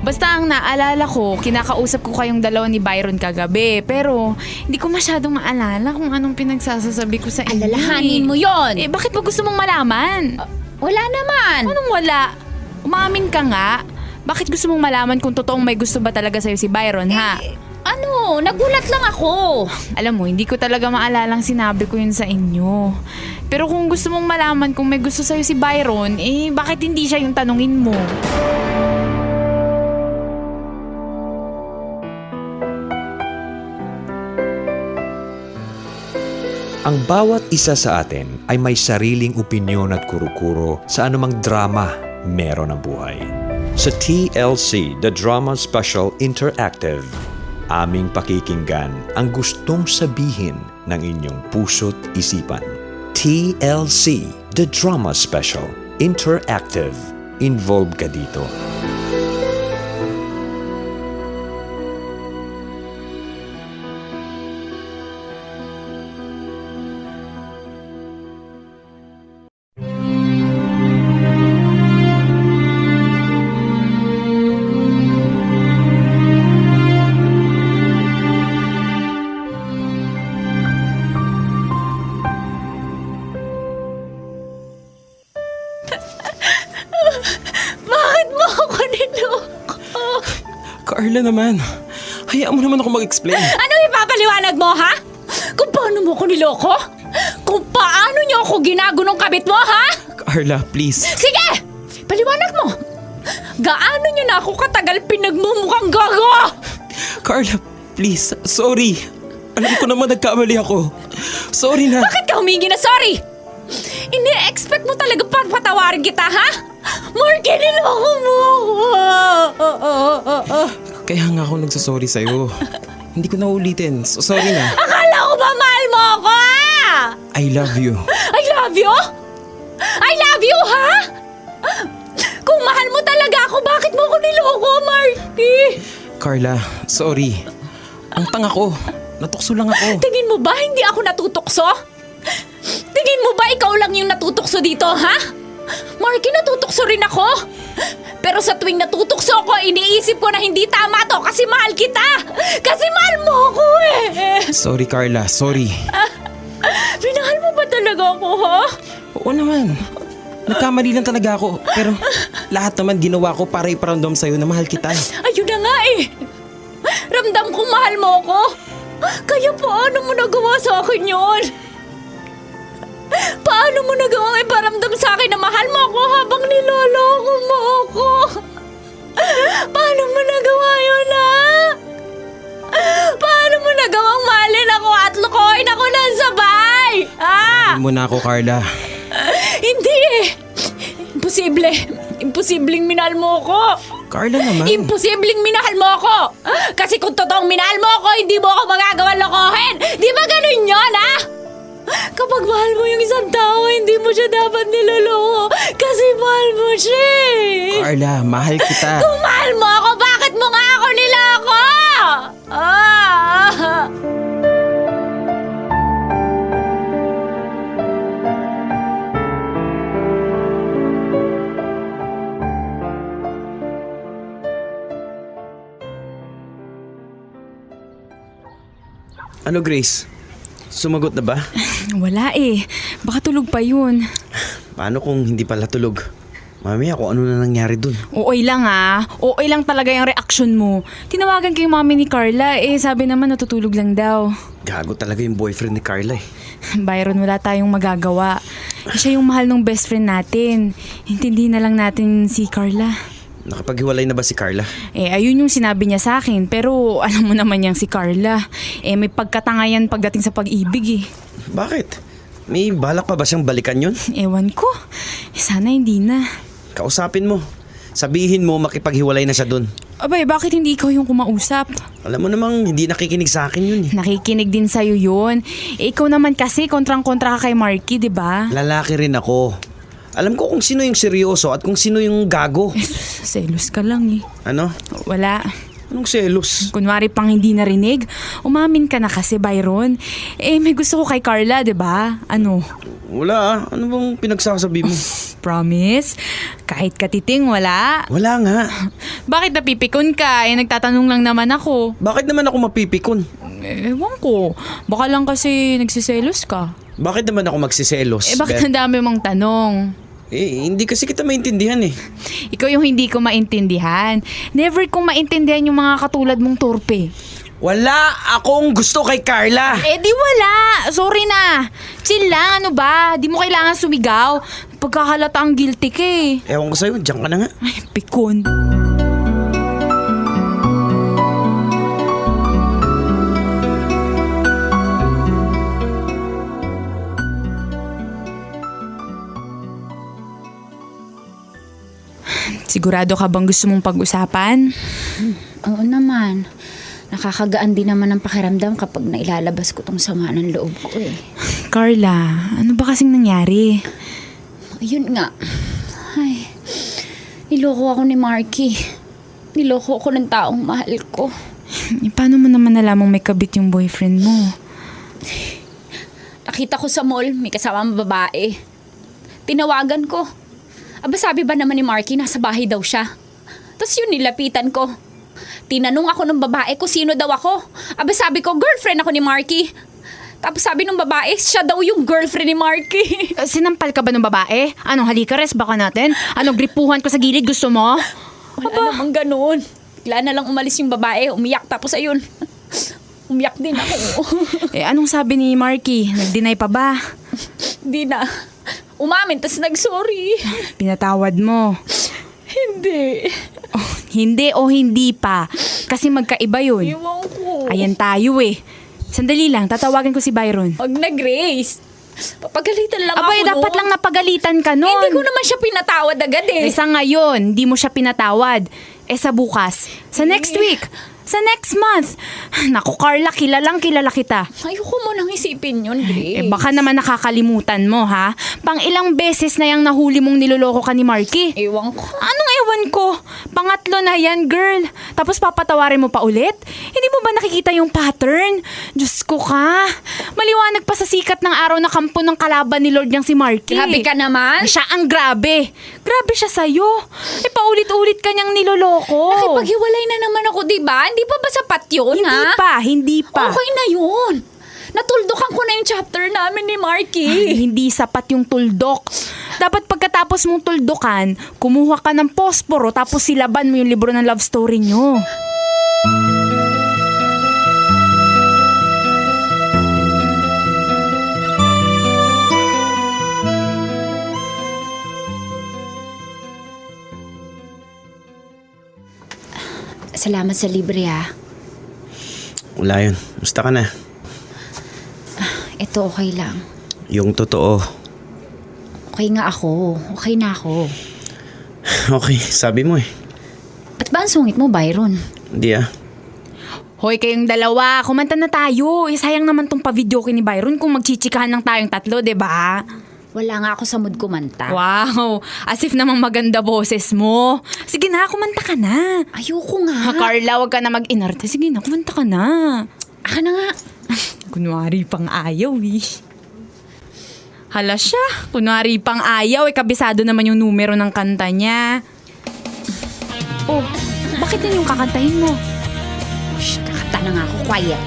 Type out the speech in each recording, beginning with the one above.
Basta ang naalala ko, kinakausap ko kayong dalawa ni Byron kagabi. Pero hindi ko masyadong maalala kung anong pinagsasasabi ko sa inyo. Alalahanin mo yon. Bakit ba gusto mong malaman? Wala naman. Anong wala? Umamin ka nga. Bakit gusto mong malaman kung totoong may gusto ba talaga sa'yo si Byron, ha? Nagulat lang ako. Alam mo, hindi ko talaga maalalang sinabi ko yun sa inyo. Pero kung gusto mong malaman kung may gusto sa'yo si Byron, bakit hindi siya yung tanungin mo? Ang bawat isa sa atin ay may sariling opinyon at kuro-kuro sa anumang drama meron ang buhay. Sa TLC, The Drama Special Interactive, aming pakikinggan ang gustong sabihin ng inyong puso't isipan. TLC, The Drama Special Interactive. Involved ka dito. Bakit mo ako niloko? Carla naman, hayaan mo naman ako mag-explain. Ano ipapaliwanag mo, ha? Kung paano mo ako niloko? Kung paano niyo ako ginagunong kabit mo, ha? Carla, please. Sige! Paliwanag mo! Gaano niyo na ako katagal pinagmumukhang gago? Carla, please. Sorry. Alam ko naman nagkamali ako. Sorry na. Bakit ka humingi na sorry? Ini-expect mo talaga patawarin kita, ha? Marky, niloko mo ako! Kaya nga ako nagsasorry sa'yo. Hindi ko na ulitin. So, sorry na. Akala ko ba mahal mo ako, ha? I love you. I love you? I love you, ha? Kung mahal mo talaga ako, bakit mo ako niloko, Marky? Carla, sorry. Ang tanga ko. Natukso lang ako. Tingin mo ba hindi ako natutukso? Tingin mo ba ikaw lang yung natutukso dito, ha? Marky, natutukso rin ako. Pero sa tuwing natutukso ko, iniisip ko na hindi tama to kasi mahal kita. Kasi mahal mo ako Sorry, Carla. Sorry. Minahal mo ba talaga ako, ha? Oo naman. Nagkamali lang talaga ako. Pero lahat naman ginawa ko para iparamdam sa'yo na mahal kita. Ayun na nga Ramdam kong mahal mo ako. Kaya paano mo nagawa sa akin yun? Paano mo nagawang iparamdam sa akin na mahal mo ako habang niloloko mo ako? Paano mo nagawa yun, ha? Paano mo nagawang mahalin ako at lukohin ako ng sabay? Hindi mo na ako, Carla. Hindi Imposible. Imposibleng minahal mo ako. Carla naman. Imposibleng minahal mo ako. Kasi kung totoong minahal mo ako, hindi mo ako magagawa lokohin. Di ba ganun yun, ha? Kapag mahal mo yung isang tao, hindi mo siya dapat niloloko. Kasi mahal mo siya. Carla, mahal kita. Kung mahal mo ako, bakit mo nga ako niloko? Ano, Grace? Sumagot na ba? Wala Baka tulog pa yun. Paano kung hindi pala tulog? Mamaya kung ano na nangyari dun. Okay lang Okay lang talaga yung reaction mo. Tinawagan ko yung mami ni Carla, sabi naman natutulog lang daw. Gago talaga yung boyfriend ni Carla Byron, wala tayong magagawa. Siya yung mahal ng best friend natin. Intindi na lang natin si Carla. Nakapaghiwalay na ba si Carla? Ayun yung sinabi niya sa akin. Pero alam mo naman yang si Carla. May pagkatangayan pagdating sa pag-ibig Bakit? May balak pa ba siyang balikan yun? Ewan ko. Sana hindi na. Kausapin mo. Sabihin mo makipaghiwalay na siya dun. Abay, bakit hindi ikaw yung kumausap? Alam mo namang hindi nakikinig sa akin yun Nakikinig din sa'yo yun. Ikaw naman kasi kontrang-kontra ka kay Marky, di ba? Lalaki rin ako. Alam ko kung sino yung seryoso at kung sino yung gago. Selos ka lang Ano? Wala. Anong selos? Kunwari pang hindi narinig, umamin ka na kasi, Byron. May gusto ko kay Carla, di ba? Ano? Wala Ano bang pinagsasabi mo? Promise? Kahit katiting, wala? Wala nga. Bakit napipikon ka? Nagtatanong lang naman ako. Bakit naman ako mapipikon? Ewan ko. Baka lang kasi nagsiselos ka. Bakit naman ako magsiselos? Bakit ang dami mong tanong? Hindi kasi kita maintindihan eh. Ikaw yung hindi ko maintindihan. Never kong maintindihan yung mga katulad mong torpe. Wala akong gusto kay Carla. Di wala. Sorry na. Chill lang, ano ba? Di mo kailangan sumigaw. Pagkahalata ang guilty ka eh. Ewan ko sa'yo, diyan ka na nga. Ay, pikon. Sigurado ka bang gusto mong pag-usapan? Oo naman. Nakakagaan din naman ang pakiramdam kapag nailalabas ko tong sama ng loob ko eh. Carla, ano ba kasing nangyari? Ayun nga. Ay, niloko ako ni Marky. Niloko ako ng taong mahal ko. Paano mo naman nalamang may kabit yung boyfriend mo? Nakita ko sa mall, may kasamang babae. Tinawagan ko. Aba sabi ba naman ni Marky, nasa bahay daw siya. Tapos yun, nilapitan ko. Tinanong ako ng babae kung sino daw ako. Aba sabi ko, girlfriend ako ni Marky. Tapos sabi ng babae, siya daw yung girlfriend ni Marky. Sinampal ka ba ng babae? Anong halika, res baka natin? Anong gripuhan ko sa gilid, gusto mo? Wala namang ganun. Bigla na lang umalis yung babae, umiyak tapos ayun. Umiyak din ako. Anong sabi ni Marky? Nag-deny pa ba? Di na. Umamin, tas nag-sorry. Pinatawad mo? Hindi. Hindi o hindi pa. Kasi magkaiba yun. Iwan ko. Ayan tayo eh. Sandali lang, tatawagan ko si Byron. Pag nag-race, papagalitan lang Abay, ako dapat noon. lang napagalitan ka nun. Hindi ko naman siya pinatawad agad eh. Sa ngayon, hindi mo siya pinatawad. Sa bukas. Sa next week. Sa next month. Naku, Carla, kilala kita. Ayoko mo nang isipin yun, Grace. Baka naman nakakalimutan mo, ha? Pang ilang beses na yung nahuli mong niloloko ka ni Marky. Ewan ko. Anong ewan ko? Pangatlo na yan, girl. Tapos papatawarin mo pa ulit? Hindi mo ba nakikita yung pattern? Diyos ko ka. Maliwanag pa sa sikat ng araw na kampo ng kalaban ni Lord niyang si Marky. Grabe ka naman. Siya ang grabe. Grabe siya sa'yo. Paulit-ulit ka niyang niloloko. Nakipaghiwalay na naman ako, diba? Hindi pa ba sapat yun, ha? Hindi pa. Okay na yun. Natuldokan ko na yung chapter namin ni Marky. Ay, hindi sapat yung tuldok. Dapat pagkatapos mong tuldokan, kumuha ka ng posporo tapos silaban mo yung libro ng love story nyo. Salamat sa libre, ha? Wala yun. Musta ka na? Ito okay lang. Yung totoo. Okay nga ako. Okay na ako. Okay, sabi mo eh. Ba't ba ang sungit mo, Byron? Hindi ah. Hoy, kayong dalawa, kumanta na tayo. Sayang naman tong pa-video ni Byron kung magchichikahan lang tayong tatlo, 'di ba? Wala nga ako sa mood kumanta. Wow, as if namang maganda boses mo. Sige na, kumanta ka na. Ayoko nga. Carla, wag ka na mag-inarte. Sige na, kumanta ka na. Aka na nga. Kunwari pang ayaw eh. Hala siya, kunwari pang ayaw kabisado naman yung numero ng kanta niya. Oh, bakit yun yung kakantahin mo? Shh, kakata na nga ako. Quiet.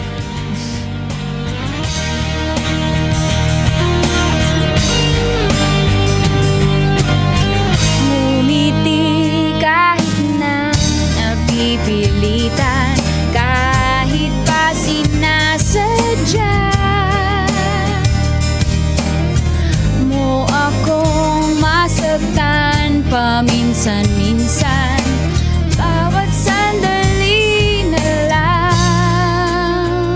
Ngumiti kahit na napipilitan, kahit pa sinasadya mo akong masaktan paminsan-minsan, bawat sandali na lang.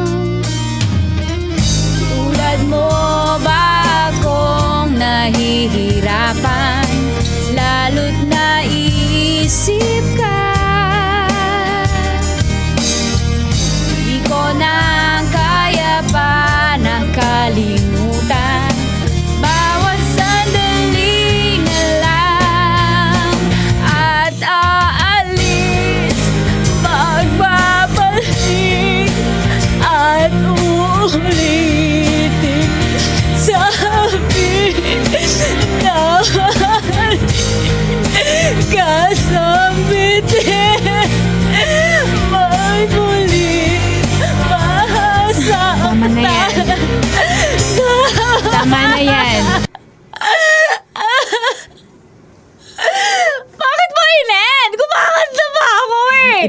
Tulad mo ba akong nahihirapan, lalo't naiisip ka? Di ko na kaya pa nakalimutan, bawat sandali na lang. At aalis, magbabalik, at uulitin. Sabi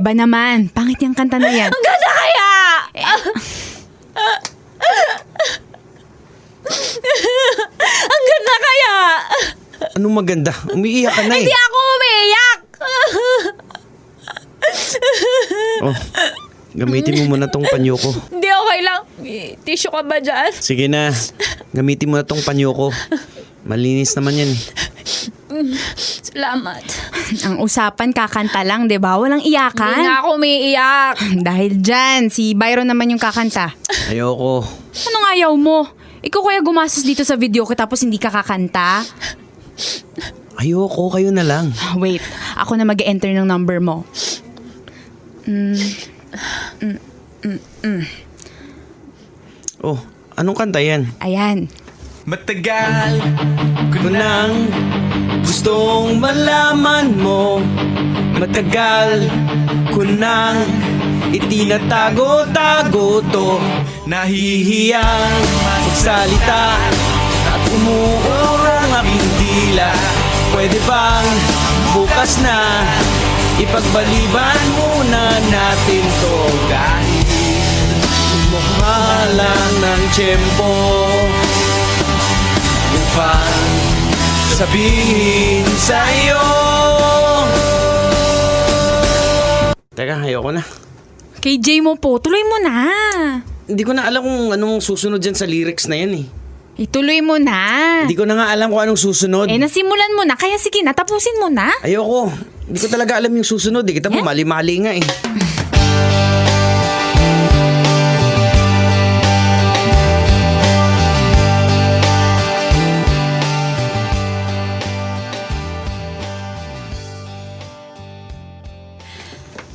Eba naman, pangit yung kanta na yan. Ang ganda kaya! Ang ganda kaya! Anong maganda? Umiiyak ka na eh. Hindi ako umiiyak! Oh, gamitin mo muna tong panyo ko. Hindi, okay lang. May tissue ka ba dyan? Sige na, gamitin mo na tong panyo ko. Malinis naman yan. Salamat. Ang usapan, kakanta lang, di ba? Walang Hindi iyakan. nga ako umiiyak. Dahil dyan, si Byron naman yung kakanta. Ayoko. Anong ayaw mo? Ikaw kaya gumastos dito sa video ko tapos hindi ka kakanta? Ayoko, kayo na lang. Wait, ako na mag-enter ng number mo. Oh, anong kanta yan? Ayan. Matagal Ko nang gustong malaman mo. Matagal ko nang itinatago-tago to. Nahihiyang magsalita at umuurong aking dila. Pwede bang bukas na ipagbaliban muna natin to? Kahit mukha lang ng tiyempo upang sabihin sa'yo. Teka, ayoko na. KJ mo po, tuloy mo na. Hindi ko na alam kung anong susunod dyan sa lyrics na yan eh. Ituloy mo na. Hindi ko na nga alam kung anong susunod. Nasimulan mo na, kaya sige na, tapusin mo na. Ayoko. Hindi ko talaga alam yung susunod eh. Kita mo, mali-mali nga eh.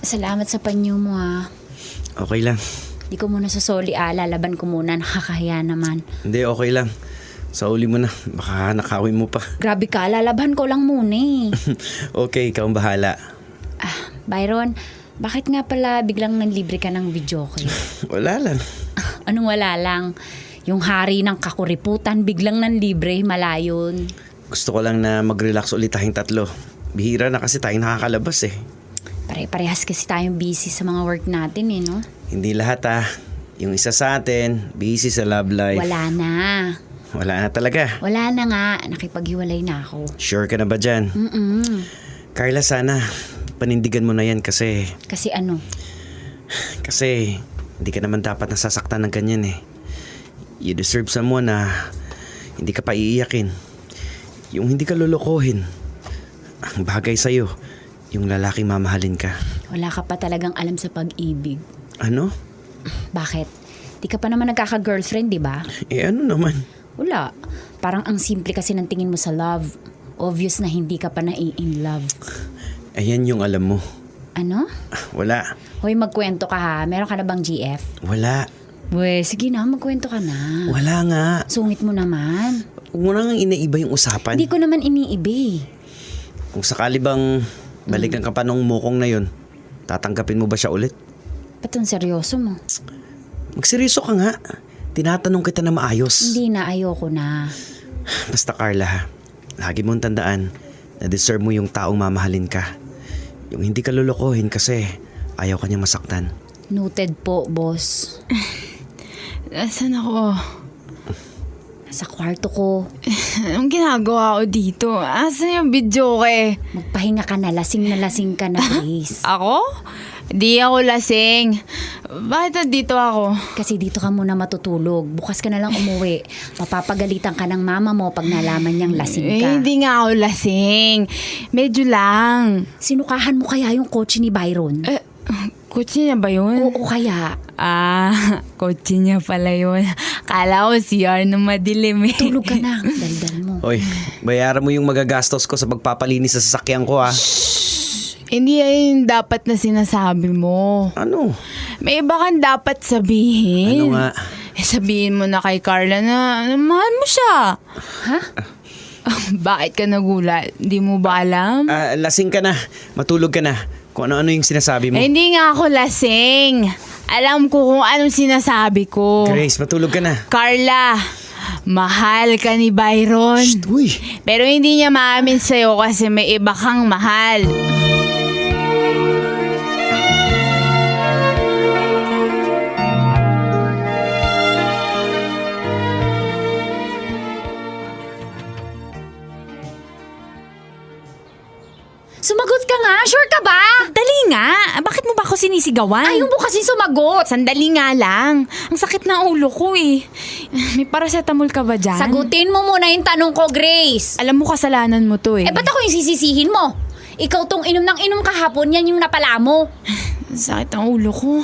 Salamat sa panyo mo, ha. Okay lang. Di ko muna susoli, lalaban ko muna. Nakakahiya naman. Hindi, okay lang. Sa uli mo na. Baka nakawin mo pa. Grabe ka, lalaban ko lang muna eh. Okay, ikaw ang bahala. Byron, bakit nga pala biglang nanlibre ka ng video ko? Wala lang. Anong wala lang? Yung hari ng kakuriputan biglang nanlibre, malayon. Gusto ko lang na mag-relax ulit tayong tatlo. Bihira na kasi tayong nakakalabas eh. Pare-parehas kasi tayong busy sa mga work natin eh, no? Hindi lahat Yung isa sa atin, busy sa love life. Wala na. Wala na talaga. Wala na nga. Nakipaghiwalay na ako. Sure ka na ba dyan? Carla, sana panindigan mo na yan kasi Kasi ano? hindi ka naman dapat nasasaktan ng ganyan eh. You deserve someone na hindi ka pa iiyakin. Yung hindi ka lulukohin. Ang bagay sa'yo, yung lalaking mamahalin ka. Wala ka pa talagang alam sa pag-ibig. Ano? Bakit? Di ka pa naman nagkaka-girlfriend, di ba? Ano naman? Wala. Parang ang simple kasi ng tingin mo sa love. Obvious na hindi ka pa na-in love. Ayan yung alam mo. Ano? Wala. Hoy, magkwento ka ha. Meron ka na bang GF? Wala. We, sige na, magkwento ka na. Wala nga. Sungit mo naman. Huwag mo nang inaiba yung usapan. Hindi ko naman iniibi. Kung sakali bang balikan ka pa nung mukong na yun, tatanggapin mo ba siya ulit? Ba't ang seryoso mo? Magseryoso ka nga. Tinatanong kita na maayos. Hindi na, ayoko na. Basta Carla, lagi mong tandaan na deserve mo yung taong mamahalin ka. Yung hindi ka lulukohin kasi ayaw ka niya masaktan. Noted po, boss. Nasaan ako? Sa kwarto ko. Anong ginagawa ko dito? Asan yung video ko eh? Magpahinga ka na, lasing ka na, please. Ako? Di ako lasing. Bakit dito ako? Kasi dito ka muna matutulog. Bukas ka na lang umuwi. Mapapagalitan ka ng mama mo pag nalaman niyang lasing ka. Hindi nga ako lasing. Medyo lang. Sinukahan mo kaya yung kotse ni Byron? Kotse niya ba yun? Oo kaya. Kotse niya pala yun. Kala ko CR na madilim eh. Tulog ka na. Daldal mo. Oy, bayaran mo yung magagastos ko sa pagpapalinis sa sasakyan ko ha. Hindi yan dapat na sinasabi mo. Ano? May iba kang dapat sabihin. Ano nga? Sabihin mo na kay Carla na mahal mo siya. Ha? Bakit ka nagulat? Hindi mo ba alam? Lasing ka na. Matulog ka na. Kung ano-ano yung sinasabi mo. Hindi nga ako lasing. Alam ko kung anong sinasabi ko. Grace, matulog ka na. Carla, mahal ka ni Byron. Uy! Pero hindi niya maamin sa'yo kasi may iba kang mahal. Sumagot ka nga, sure ka ba? Dali nga! Bakit mo ba ako sinisigawan? Ayaw mo kasi sumagot. Sandali nga lang. Ang sakit na ulo ko eh. May paracetamol ka ba dyan? Sagutin mo muna yung tanong ko, Grace. Alam mo kasalanan mo to eh. Ba't ako yung sisisihin mo? Ikaw tong inom ng inom kahapon, yan yung napala mo. Sakit ang ulo ko.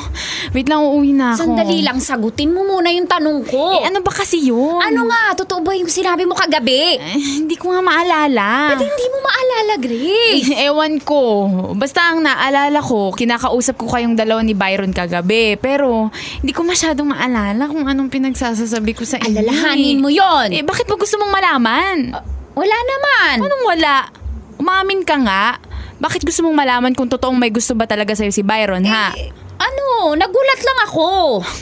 Wait lang, uuwi na ako. Sandali lang, sagutin mo muna yung tanong ko. Eh, ano ba kasi yun? Ano nga, totoo ba yung sinabi mo kagabi? Hindi ko nga maalala. Ba't hindi mo maalala, Grace? Ewan ko. Basta ang naalala ko, kinakausap ko kayong dalawa ni Byron kagabi. Pero hindi ko masyadong maalala kung anong pinagsasasabi ko sa inyo. Alalahanin mo yon. Eh, bakit mo gusto mong malaman? Wala naman. Anong wala? Umamin ka nga. Bakit gusto mong malaman kung totoong may gusto ba talaga sa'yo si Byron, ha? Ano, nagulat lang ako.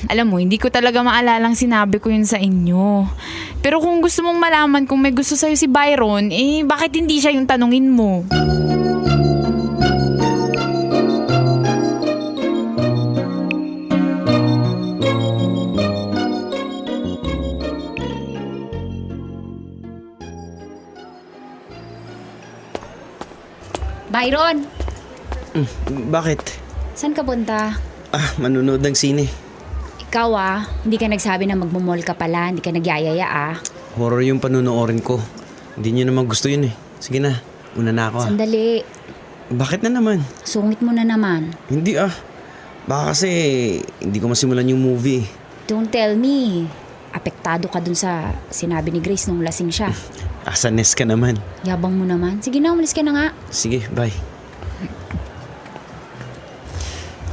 Alam mo, hindi ko talaga maalalang sinabi ko yun sa inyo. Pero kung gusto mong malaman kung may gusto sa'yo si Byron, eh bakit hindi siya yung tanungin mo? Byron, Bakit? saan ka punta? Manunood ng sine. Ikaw hindi ka nagsabi na magmumall ka pala, hindi ka nagyayaya Horror yung panonoorin ko. Hindi niyo naman gusto yun eh. Sige na, una na ako. Sandali, Bakit na naman? sungit mo na naman. Hindi Baka kasi hindi ko masimulan yung movie. Don't tell me, apektado ka dun sa sinabi ni Grace nung lasing siya. Asanes ka naman. Yabang mo naman. Sige na, umalis ka na nga. Sige, bye.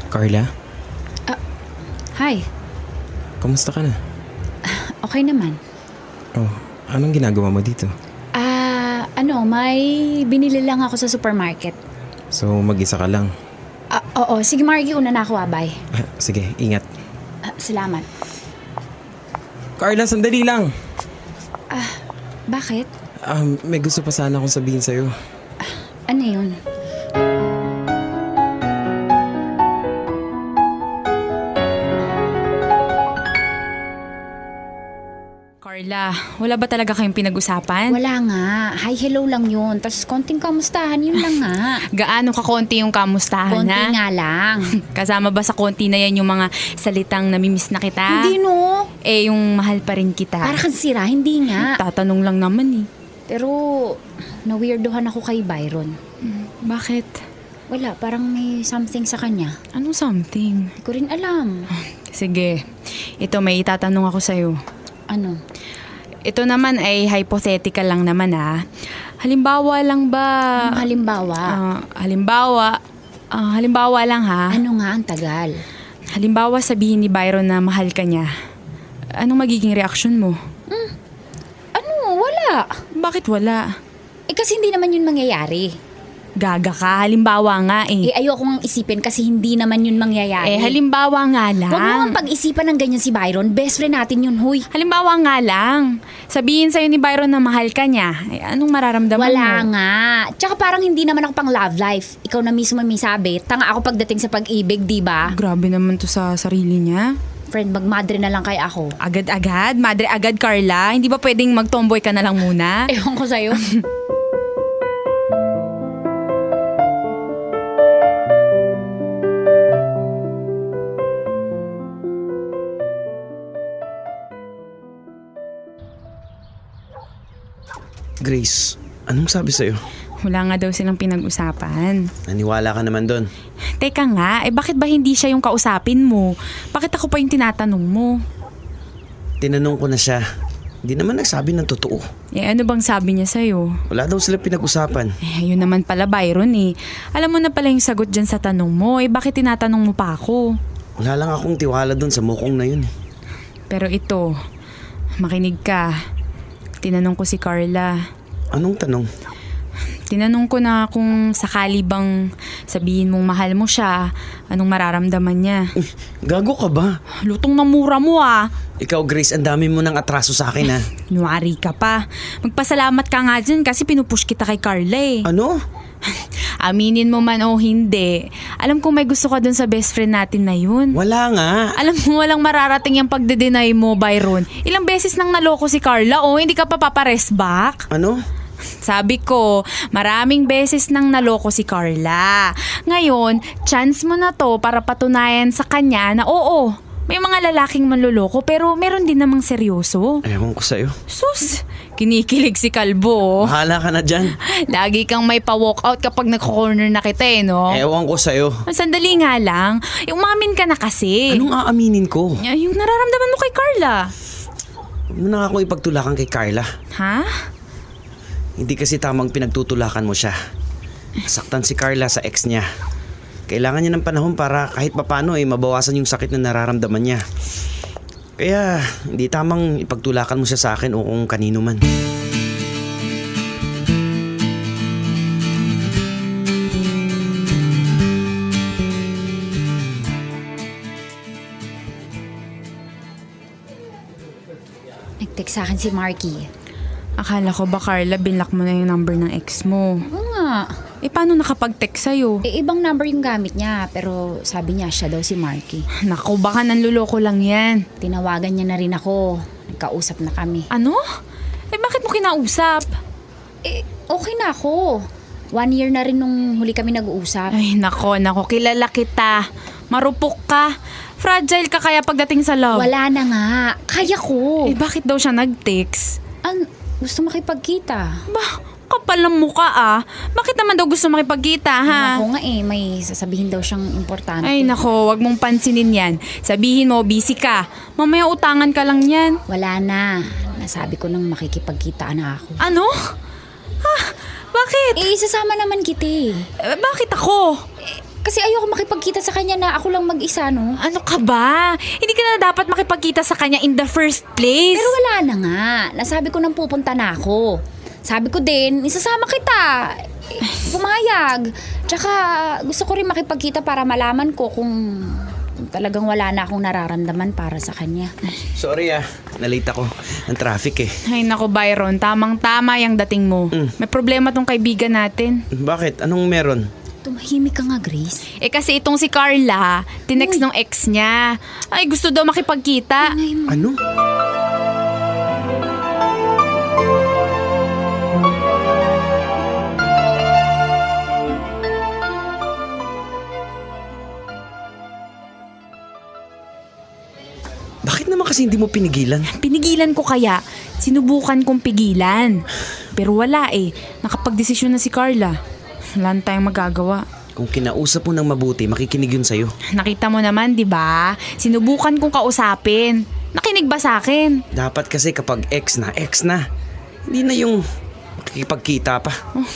Carla, Hi, kamusta ka na? okay naman. Oh, anong ginagawa mo dito? May binili lang ako sa supermarket. So, mag-isa ka lang. Oo, sige Margie, una na ako bye. Sige, ingat. Salamat. Carla, sandali lang. Bakit? May gusto pa sana akong sabihin sa'yo. Ano yun? Carla, wala ba talaga kayong pinag-usapan? Wala nga. Hi, hello lang yun. Tapos konting kamustahan, yun lang nga. Gaano ka konti yung kamustahan, Konti ha? nga lang. Kasama ba sa konti na yan yung mga salitang namimiss na kita? Hindi no. Eh, yung mahal pa rin kita. Para kang sira, hindi nga. Tatanong lang naman eh. Pero, na-weirdohan ako kay Byron. Bakit? Wala, parang may something sa kanya. Anong something? Hindi ko rin alam. Sige, ito may itatanong ako sa'yo. Ano? Ito naman ay hypothetical lang naman ha. Halimbawa lang ba... Anong halimbawa? Halimbawa lang ha. Ano nga ang tagal? Halimbawa sabihin ni Byron na mahal ka niya. Anong magiging reaksyon mo? Ano? Wala. Bakit wala? Kasi hindi naman yun mangyayari. Gaga ka, halimbawa nga eh. Ayoko nga isipin kasi hindi naman yun mangyayari. Halimbawa nga lang. Huwag mo nga pag-isipan ng ganyan si Byron. Best friend natin yun, huy. Halimbawa nga lang. Sabihin sa'yo ni Byron na mahal ka niya. Anong mararamdaman Wala mo? nga. Tsaka parang hindi naman ako pang love life. Ikaw na mismo may sabi. Tanga ako pagdating sa pag-ibig, di ba? Grabe naman to sa sarili niya. Friend, magmadre na lang kay ako. Agad-agad? Madre agad, Carla? Hindi ba pwedeng mag-tomboy ka na lang muna? Ewan ko sa'yo. Grace, anong sabi sa'yo? Wala nga daw silang pinag-usapan. Naniwala ka naman doon. Teka nga, bakit ba hindi siya yung kausapin mo? Bakit ako pa yung tinatanong mo? Tinanong ko na siya. Hindi naman nagsabi ng totoo. Ano bang sabi niya sa'yo? Wala daw sila pinag-usapan. Yun naman pala, Byron eh. Alam mo na pala yung sagot dyan sa tanong mo. Bakit tinatanong mo pa ako? Wala lang akong tiwala doon sa mukong na yun. Pero ito, makinig ka. Tinanong ko si Carla. Anong tanong? Tinanong ko na kung sakali bang sabihin mong mahal mo siya, anong mararamdaman niya. Gago ka ba? Lutong na mura mo ah. Ikaw, Grace, ang dami mo ng atraso sa akin ha. Nuwari ka pa. Magpasalamat ka nga dyan kasi pinupush kita kay Carla eh. Ano? Aminin mo man o hindi, alam kong may gusto ka dun sa best friend natin na yun. Wala nga. Alam mo walang mararating yung pagde-deny mo, Byron. Ilang beses nang naloko si Carla, hindi ka pa papares back. Ano? Sabi ko, maraming beses nang naloko si Carla. Ngayon, chance mo na to para patunayan sa kanya na oo, may mga lalaking manloloko pero meron din namang seryoso. Ewan ko sa'yo. Sus, kinikilig si Kalbo. Bahala ka na dyan. Lagi kang may pa-walk out kapag nag-corner na kita no? Ewan ko sa'yo. Sandali nga lang, umamin ka na kasi. Anong aaminin ko? Yung nararamdaman mo kay Carla. Huwag mo na akong ipagtulakan kay Carla. Ha? Hindi kasi tamang pinagtutulakan mo siya. Nasaktan si Carla sa ex niya. Kailangan niya ng panahon para kahit papano mabawasan yung sakit na nararamdaman niya. Kaya hindi tamang ipagtulakan mo siya sa akin o kung kanino man. Nag-text sa akin si Marky. Akala ko ba, Carla, binlock mo na yung number ng ex mo. Oo nga. Paano nakapag-text sa'yo? Ibang number yung gamit niya, pero sabi niya siya daw si Marky. Naku, baka nanluloko lang yan. Tinawagan niya na rin ako. Nagkausap na kami. Ano? Bakit mo kinausap? Okay na ako. 1 year na rin nung huli kami nag-uusap. Ay, nako, kilala kita. Marupok ka. Fragile ka kaya pagdating sa love. Wala na nga. Kaya ko. Bakit daw siya nag-text? Gusto makipagkita. Kapal ng mukha Bakit naman daw gusto makipagkita, ha? Ako nga may sasabihin daw siyang importante. Ay, nako, wag mong pansinin yan. Sabihin mo, busy ka. Mamaya utangan ka lang yan. Wala na. Nasabi ko nang makikipagkita na ako. Ano? Bakit? Isasama naman kita Bakit ako? Kasi ayoko makipagkita sa kanya na ako lang mag-isa, no? Ano ka ba? Hindi ka na dapat makipagkita sa kanya in the first place. Pero wala na nga. Nasabi ko nang pupunta na ako. Sabi ko din, isasama kita. Pumayag. Tsaka gusto ko rin makipagkita para malaman ko kung talagang wala na akong nararamdaman para sa kanya. Sorry nalate ako. Ang traffic Ay, nako, Byron. Tamang-tama yung dating mo. May problema tong kaibigan natin. Bakit? Anong meron? Tumahimik ka nga, Grace. Kasi itong si Carla, tinext ng ex niya. Ay, gusto daw makipagkita. Ano? Bakit naman kasi hindi mo pinigilan? Pinigilan ko kaya. Sinubukan kong pigilan. Pero wala Nakapagdesisyon na si Carla. Wala na tayong magagawa. Kung kinausap mo ng mabuti, makikinig yun sa'yo. Nakita mo naman, di ba? Sinubukan kong kausapin. Nakinig ba sa akin? Dapat kasi kapag ex na. Hindi na yung makikipagkita pa.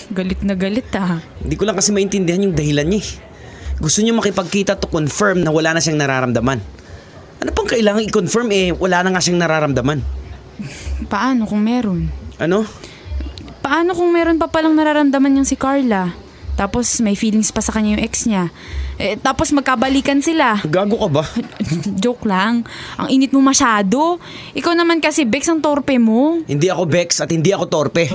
Galit na galit Hindi ko lang kasi maintindihan yung dahilan niya Gusto niya makipagkita to confirm na wala na siyang nararamdaman. Ano pang kailangan i-confirm wala na nga siyang nararamdaman? Paano kung meron? Ano? Paano kung meron pa palang nararamdaman niyang si Carla? Tapos may feelings pa sa kanya yung ex niya. Tapos magkabalikan sila. Gago ka ba? Joke lang. Ang init mo masyado. Ikaw naman kasi, Bex, ang torpe mo. Hindi ako Bex at hindi ako torpe.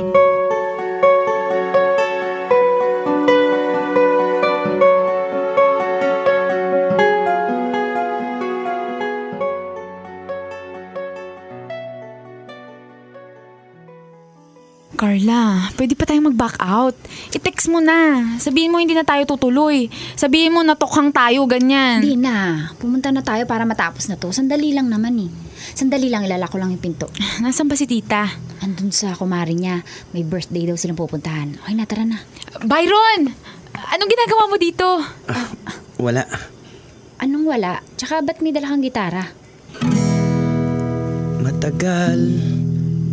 Carla, pwede pa tayong mag-back out. I-text mo na. Sabihin mo hindi na tayo tutuloy. Sabihin mo natokhang tayo, ganyan. Hindi na. Pumunta na tayo para matapos na to. Sandali lang naman Sandali lang, ilalako lang yung pinto. Nasaan ba si tita? Andun sa kumari niya. May birthday daw silang pupuntahan. Okay na, tara na. Byron! Anong ginagawa mo dito? Wala. Anong wala? Tsaka ba't may dala kang gitara? Matagal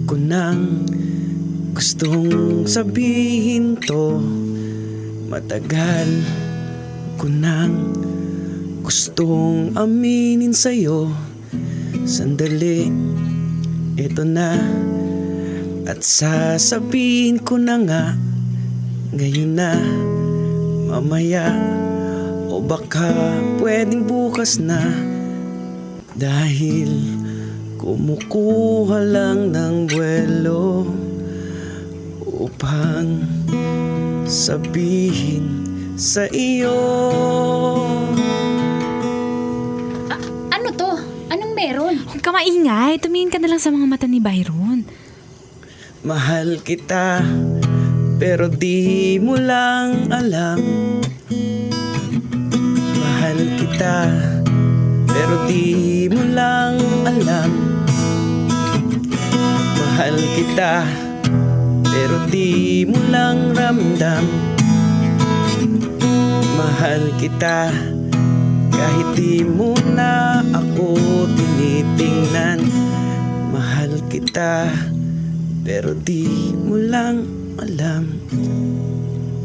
ko nang gustong sabihin to. Matagal ko nang gustong aminin sa'yo. Sandali, eto na. At sasabihin ko na nga. Ngayon na, mamaya, o baka pwedeng bukas na. Dahil kumukuha lang ng buwelo upang sabihin sa iyo. Ano to? Anong meron? Huwag ka maingay. Tumingin ka na lang sa mga mata ni Byron. Mahal kita pero di mo lang alam. Mahal kita, pero di mo lang alam. Mahal kita, pero di mo lang ramdam. Mahal kita, kahit di mo na ako tinitingnan. Mahal kita, pero di mo lang alam.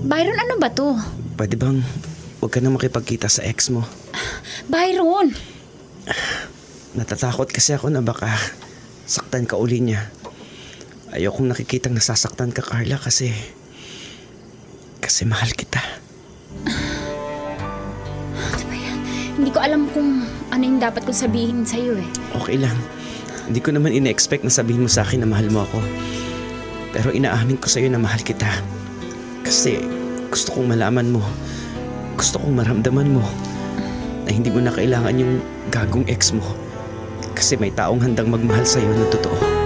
Byron, ano ba to? Pwede bang huwag ka na makipagkita sa ex mo? Byron! Natatakot kasi ako na baka saktan ka uli niya. Ayokong nakikitang nasasaktan ka, Carla, kasi mahal kita. Ano ba yan? Hindi ko alam kung ano yung dapat kong sabihin sa'yo eh. Okay lang. Hindi ko naman ina-expect na sabihin mo sa akin na mahal mo ako. Pero inaamin ko sa'yo na mahal kita. Kasi gusto kong malaman mo. Gusto kong maramdaman mo na hindi mo na kailangan yung gagong ex mo. Kasi may taong handang magmahal sa'yo na totoo.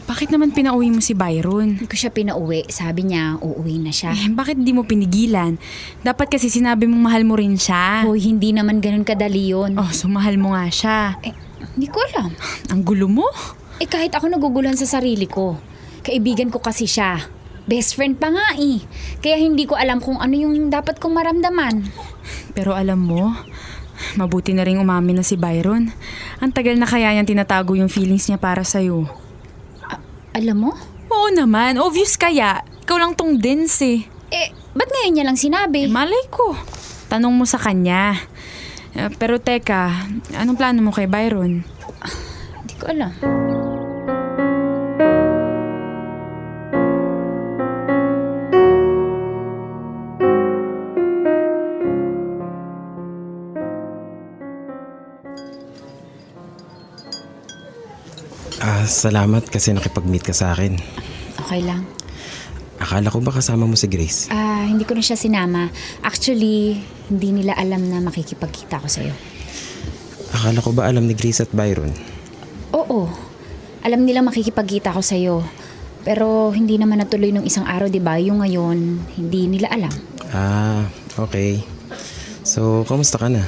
Bakit naman pinauwi mo si Byron? Hindi ko siya pinauwi. Sabi niya, uuwi na siya. Bakit di mo pinigilan? Dapat kasi sinabi mong mahal mo rin siya. Hoy, hindi naman ganun kadali yun. Oh, so mahal mo nga siya. Hindi ko alam. Ang gulo mo. Kahit ako naguguluhan sa sarili ko. Kaibigan ko kasi siya. Best friend pa nga eh. Kaya hindi ko alam kung ano yung dapat kong maramdaman. Pero alam mo, mabuti na rin umamin na si Byron. Ang tagal na kaya niyang tinatago yung feelings niya para sa'yo. Alam mo? Oo naman, obvious kaya. Ikaw lang tong dens eh. Ba't ngayon niya lang sinabi? Malay ko. Tanong mo sa kanya. Pero teka, anong plano mo kay Byron? Hindi ko alam. Salamat kasi nakipag-meet ka sa akin. Okay lang. Akala ko ba kasama mo si Grace? Hindi ko na siya sinama. Actually, hindi nila alam na makikipagkita ko sa'yo. Akala ko ba alam ni Grace at Byron? Oo. Alam nila makikipagkita ko sa'yo. Pero hindi naman natuloy nung isang araw, di ba? Yung ngayon, hindi nila alam. Okay. So, kamusta ka na?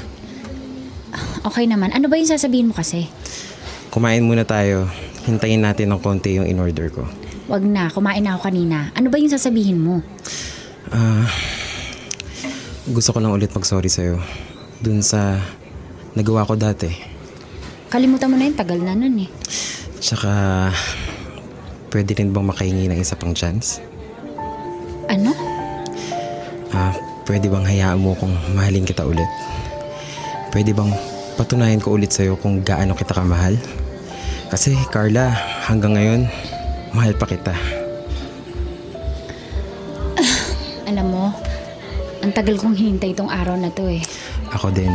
Okay naman. Ano ba yung sasabihin mo kasi? Kumain muna tayo. Hintayin natin ng konti yung in-order ko. Wag na, kumain na ako kanina. Ano ba yung sasabihin mo? Gusto ko lang ulit mag-sorry sa'yo. Dun sa nagawa ko dati. Kalimutan mo na yun, tagal na nun eh. Tsaka, pwede rin bang makahingi ng isa pang chance? Ano? Pwede bang hayaan mo kung mahalin kita ulit? Pwede bang patunayan ko ulit sa'yo kung gaano kita kamahal? Kasi Carla, hanggang ngayon, mahal pa kita. Alam mo, ang tagal kong hinintay itong araw na to eh. Ako din.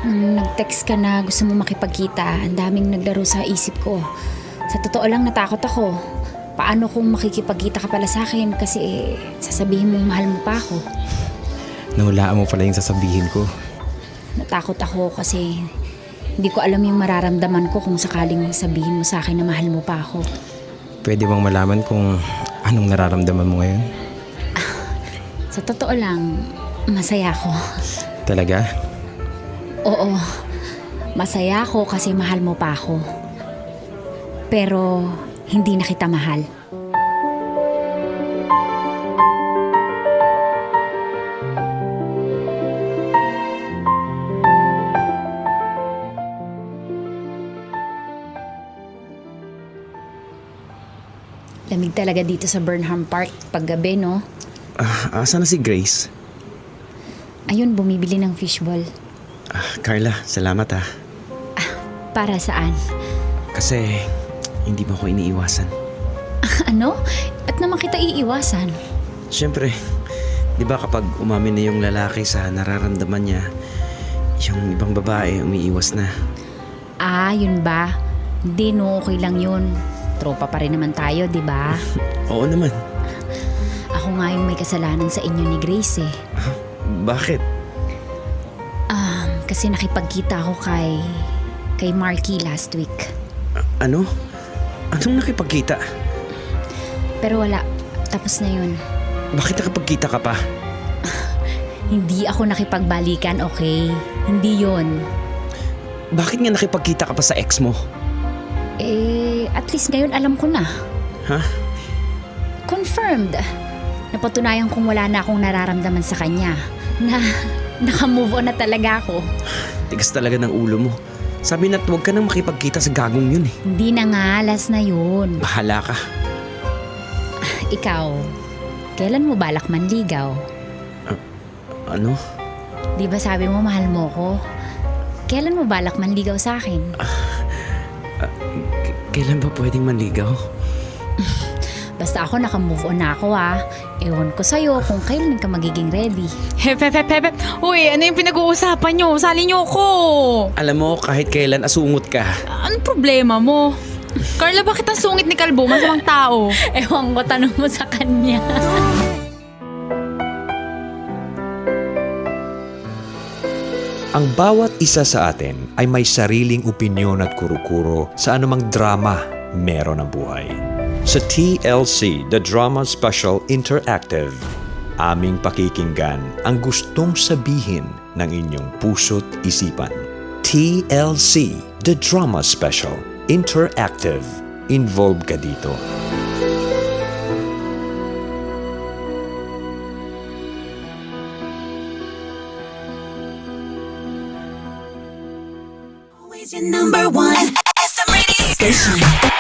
Nung nag-text ka na gusto mo makipagkita, ang daming naglaro sa isip ko. Sa totoo lang natakot ako. Paano kung makikipagkita ka pala sa akin kasi sasabihin mo mahal mo pa ako. Nahulaan mo pala yung sasabihin ko. Natakot ako kasi hindi ko alam yung mararamdaman ko kung sakaling sabihin mo sa akin na mahal mo pa ako. Pwede bang malaman kung anong nararamdaman mo ngayon? Sa totoo lang, masaya ako. Talaga? Oo, masaya ako kasi mahal mo pa ako. Pero hindi na kita mahal. Lamig talaga dito sa Burnham Park paggabi, no? Asa na si Grace? Ayun, bumibili ng fishball. Carla, salamat ha. Para saan? Kasi hindi mo ako iniiwasan. Ano? At naman kita iiwasan? Siyempre, di ba kapag umamin na yung lalaki sa nararamdaman niya, yung ibang babae umiiwas na. Yun ba? Hindi no, okay lang yun. tropa pa rin naman tayo, di ba? Oo naman. Ako nga yung may kasalanan sa inyo ni Grace eh. Bakit? Kasi nakipagkita ako kay Marky last week. Ano? Anong nakipagkita? Pero wala, tapos na yun. Bakit nakipagkita ka pa? Hindi ako nakipagbalikan, okay? Hindi yun. Bakit nga nakipagkita ka pa sa ex mo? At least ngayon alam ko na. Ha? Confirmed. Napatunayan kong wala na akong nararamdaman sa kanya. Naka-move on na talaga ako. Tigas talaga ng ulo mo. Sabi na't huwag ka nang makipagkita sa gagong yun eh. Hindi na nga, last na yun. Bahala ka. Ikaw, kailan mo balak manligaw? Ano? Di ba sabi mo mahal mo ko? Kailan mo balak manligaw sa akin? Kailan ba pwedeng manligaw? Basta ako naka-move on na ako Ewan ko sa'yo kung kailan ka magiging ready. Hep. Uy, ano yung pinag-uusapan nyo? Sali nyo ko. Alam mo, kahit kailan asungot ka. Anong problema mo? Carla, bakit ang sungit ni Kalbo? Masamang tao. Ewan ko, tanong mo sa kanya. Ang bawat isa sa atin ay may sariling opinyon at kuro-kuro sa anumang drama meron ang buhay. Sa TLC, The Drama Special Interactive, aming pakikinggan ang gustong sabihin ng inyong puso't isipan. TLC, The Drama Special Interactive. Involved ka dito. Always your number one SM radio station.